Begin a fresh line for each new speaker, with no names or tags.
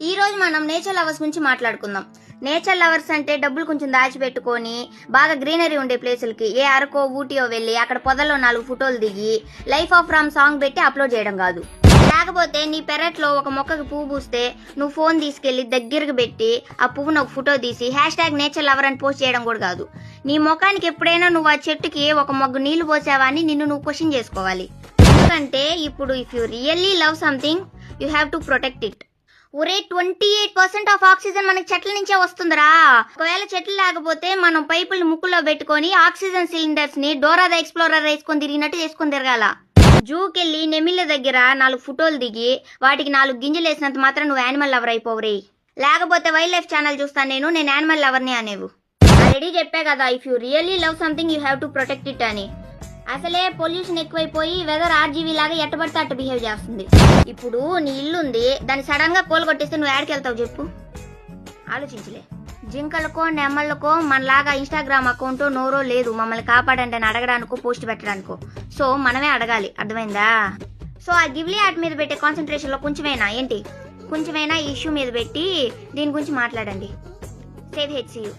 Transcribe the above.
ఈ రోజు మనం నేచర్ లవర్స్ గురించి మాట్లాడుకుందాం. నేచర్ లవర్స్ అంటే డబ్బులు కొంచెం దాచిపెట్టుకొని బాగా గ్రీనరీ ఉండే ప్లేసులకి ఏ అరకో ఊటీయో వెళ్ళి అక్కడ పొదల్లో 4 ఫోటోలు దిగి లైఫ్ ఆఫ్ రామ్ సాంగ్ పెట్టి అప్లోడ్ చేయడం కాదు. లేకపోతే నీ పెరట్లో ఒక మొక్కకి పువ్వు పూస్తే నువ్వు ఫోన్ తీసుకెళ్లి దగ్గరకు పెట్టి ఆ పువ్వును ఒక ఫోటో తీసి #నేచర్ లవర్ అని పోస్ట్ చేయడం కూడా కాదు. నీ ముఖానికి ఎప్పుడైనా నువ్వు ఆ చెట్టుకి ఒక మొగ్గు నీళ్లు పోసావా అని నిన్ను నువ్వు క్వశ్చన్ చేసుకోవాలి. ఎందుకంటే ఇప్పుడు if you really love something you have to protect it. ఒరే 28% ఆఫ్ ఆక్సిజన్ మనకి చెట్ల నుంచే వస్తుందిరా. ఒకవేళ చెట్లు లేకపోతే మనం పైపులు ముక్కులో పెట్టుకొని ఆక్సిజన్ సిలిండర్స్ ని డోరా ద ఎక్స్ప్లోరర్ వేసుకొని తిరిగినట్టు చేసుకొని తిరగాల. జూకెళ్ళి నెమిళ్ళ దగ్గర 4 ఫోటోలు దిగి వాటికి 4 గింజలు వేసినంత మాత్రం నువ్వు యానిమల్ లవర్ అయిపోవరే. లేకపోతే వైల్డ్ లైఫ్ ఛానల్ చూస్తాను నేను యానిమల్ లవర్ని అనేవు. ఆల్రెడీ చెప్పా కదా, if you really love something you have to protect it అని. అసలే పొల్యూషన్ ఎక్కువైపోయి వెదర్ ఆర్జీవీ లాగా ఎట్టబడితే అట్ట బిహేవ్ చేస్తుంది. ఇప్పుడు నీ ఇల్లుంది, దాన్ని సడన్ గా కోలుగొట్టేస్తే నువ్వు యాడికి వెళ్తావు చెప్పు? ఆలోచించలే. జింకలకో నెమ్మళ్ళకో మనలాగా ఇన్స్టాగ్రామ్ అకౌంట్ నోరో లేదు మమ్మల్ని కాపాడండి అని అడగడానికో పోస్ట్ పెట్టడానికో. సో మనమే అడగాలి, అర్థమైందా? సో ఆ గివ్లీ ఆర్ట్ మీద పెట్టే కాన్సన్ట్రేషన్ లో కొంచెమైనా ఈ ఇష్యూ మీద పెట్టి దీని గురించి మాట్లాడండి. Save HCU.